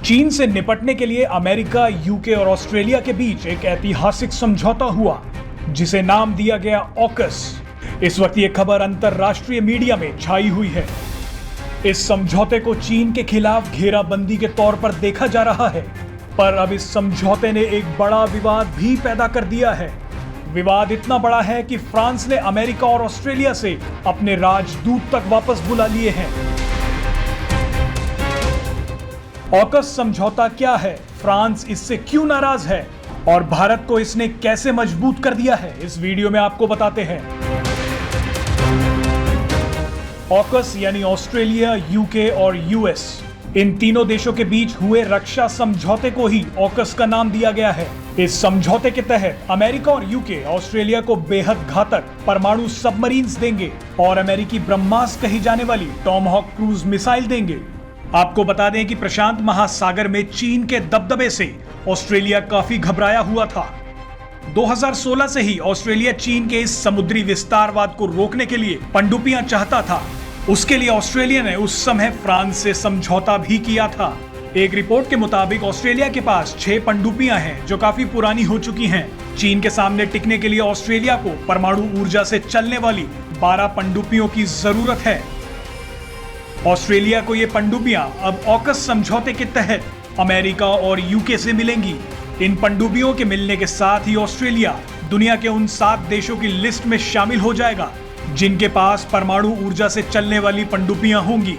चीन से निपटने के लिए अमेरिका, यूके और ऑस्ट्रेलिया के बीच एक ऐतिहासिक समझौता हुआ जिसे नाम दिया गया ऑकस। इस वक्त ये खबर अंतरराष्ट्रीय मीडिया में छाई हुई है। इस समझौते को चीन के खिलाफ घेराबंदी के तौर पर देखा जा रहा है, पर अब इस समझौते ने एक बड़ा विवाद भी पैदा कर दिया है। विवाद इतना बड़ा है कि फ्रांस ने अमेरिका और ऑस्ट्रेलिया से अपने राजदूत तक वापस बुला लिए हैं। ऑकस समझौता क्या है, फ्रांस इससे क्यों नाराज है और भारत को इसने कैसे मजबूत कर दिया है, इस वीडियो में आपको बताते हैं। ऑकस यानी ऑस्ट्रेलिया, यूके और यूएस, इन तीनों देशों के बीच हुए रक्षा समझौते को ही ऑकस का नाम दिया गया है। इस समझौते के तहत अमेरिका और यूके ऑस्ट्रेलिया को बेहद घातक परमाणु सबमरीन्स देंगे और अमेरिकी ब्रह्मास्त्र कही जाने वाली टॉमहॉक क्रूज मिसाइल देंगे। आपको बता दें कि प्रशांत महासागर में चीन के दबदबे से ऑस्ट्रेलिया काफी घबराया हुआ था। 2016 से ही ऑस्ट्रेलिया चीन के इस समुद्री विस्तारवाद को रोकने के लिए पनडुब्बियां चाहता था। उसके लिए ऑस्ट्रेलिया ने उस समय फ्रांस से समझौता भी किया था। एक रिपोर्ट के मुताबिक ऑस्ट्रेलिया के पास 6 पनडुब्बियां हैं जो काफी पुरानी हो चुकी हैं। चीन के सामने टिकने के लिए ऑस्ट्रेलिया को परमाणु ऊर्जा से चलने वाली 12 पनडुब्बियों की जरूरत है। ऑस्ट्रेलिया को ये पनडुब्बियां अब ऑकस समझौते के तहत अमेरिका और यूके से मिलेंगी। इन पनडुब्बियों के मिलने के साथ ही ऑस्ट्रेलिया दुनिया के उन 7 देशों की लिस्ट में शामिल हो जाएगा जिनके पास परमाणु ऊर्जा से चलने वाली पनडुब्बियां होंगी।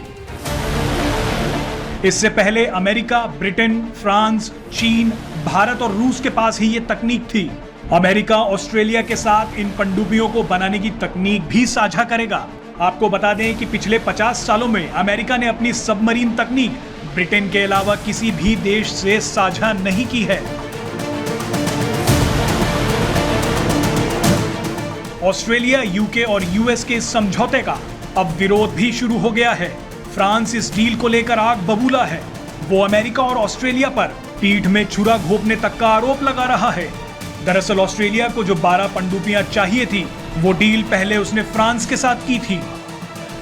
इससे पहले अमेरिका, ब्रिटेन, फ्रांस, चीन, भारत और रूस के पास ही ये तकनीक थी। अमेरिका ऑस्ट्रेलिया के साथ इन पनडुब्बियों को बनाने की तकनीक भी साझा करेगा। आपको बता दें कि पिछले 50 सालों में अमेरिका ने अपनी सबमरीन तकनीक ब्रिटेन के अलावा किसी भी देश से साझा नहीं की है। ऑस्ट्रेलिया, यूके और यूएस के इस समझौते का अब विरोध भी शुरू हो गया है। फ्रांस इस डील को लेकर आग बबूला है। वो अमेरिका और ऑस्ट्रेलिया पर पीठ में छुरा घोंपने तक का आरोप लगा रहा है। दरअसल ऑस्ट्रेलिया को जो 12 पनडुब्बियां चाहिए थी, वो डील पहले उसने फ्रांस के साथ की थी,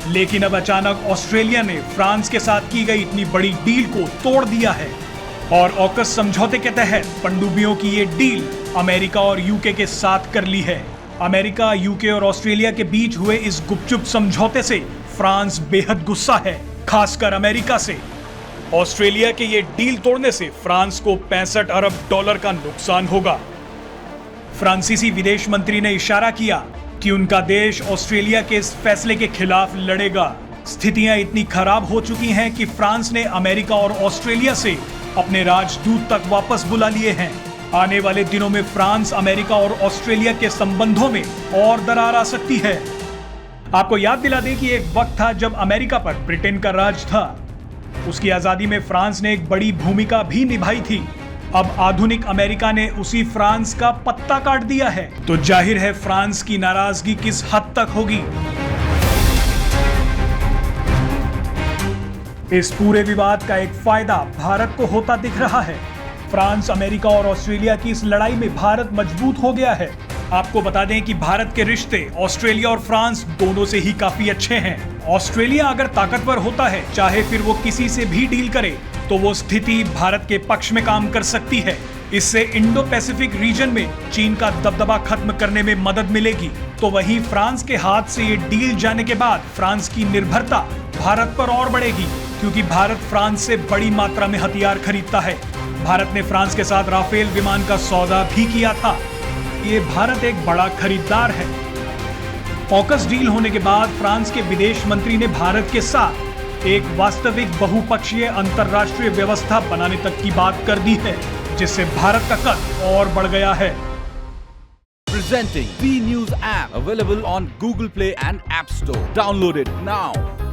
लेकिन अब अचानक ऑस्ट्रेलिया ने फ्रांस के साथ की गई इतनी बड़ी डील को तोड़ दिया है और ऑकस समझौते के तहत पनडुब्बियों की ये डील अमेरिका और यूके के साथ कर ली है। अमेरिका, यूके और ऑस्ट्रेलिया के बीच हुए इस गुपचुप समझौते से फ्रांस बेहद गुस्सा है, खासकर अमेरिका से। ऑस्ट्रेलिया के ये डील तोड़ने से फ्रांस को $65 अरब का नुकसान होगा। फ्रांसीसी विदेश मंत्री ने इशारा किया कि उनका देश ऑस्ट्रेलिया के इस फैसले के खिलाफ लड़ेगा। स्थितियां इतनी खराब हो चुकी हैं कि फ्रांस ने अमेरिका और ऑस्ट्रेलिया से अपने राजदूत तक वापस बुला लिए हैं। आने वाले दिनों में फ्रांस, अमेरिका और ऑस्ट्रेलिया के संबंधों में और दरार आ सकती है। आपको याद दिला दें कि एक वक्त था जब अमेरिका पर ब्रिटेन का राज था। उसकी आजादी में फ्रांस ने एक बड़ी भूमिका भी निभाई थी। अब आधुनिक अमेरिका ने उसी फ्रांस का पत्ता काट दिया है, तो जाहिर है फ्रांस की नाराजगी किस हद तक होगी। इस पूरे विवाद का एक फायदा भारत को होता दिख रहा है। फ्रांस, अमेरिका और ऑस्ट्रेलिया की इस लड़ाई में भारत मजबूत हो गया है। आपको बता दें कि भारत के रिश्ते ऑस्ट्रेलिया और फ्रांस दोनों से ही काफी अच्छे हैं। ऑस्ट्रेलिया अगर ताकतवर होता है, चाहे फिर वो किसी से भी डील करे, तो वो स्थिति भारत के पक्ष में काम कर सकती है। इससे इंडो पैसिफिक रीजन में चीन का दबदबा खत्म करने में मदद मिलेगी। तो वहीं फ्रांस के हाथ से ये डील जाने के बाद फ्रांस की निर्भरता भारत पर और बढ़ेगी, क्योंकि भारत फ्रांस से बड़ी मात्रा में हथियार खरीदता है। भारत ने फ्रांस के साथ राफेल विमान का सौदा भी किया था। ये भारत एक बड़ा खरीदार है। ऑकस डील होने के बाद फ्रांस के विदेश मंत्री ने भारत के साथ एक वास्तविक बहुपक्षीय अंतर्राष्ट्रीय व्यवस्था बनाने तक की बात कर दी है, जिससे भारत का कद और बढ़ गया है। Presenting B News app available on Google Play and App Store. Download it now.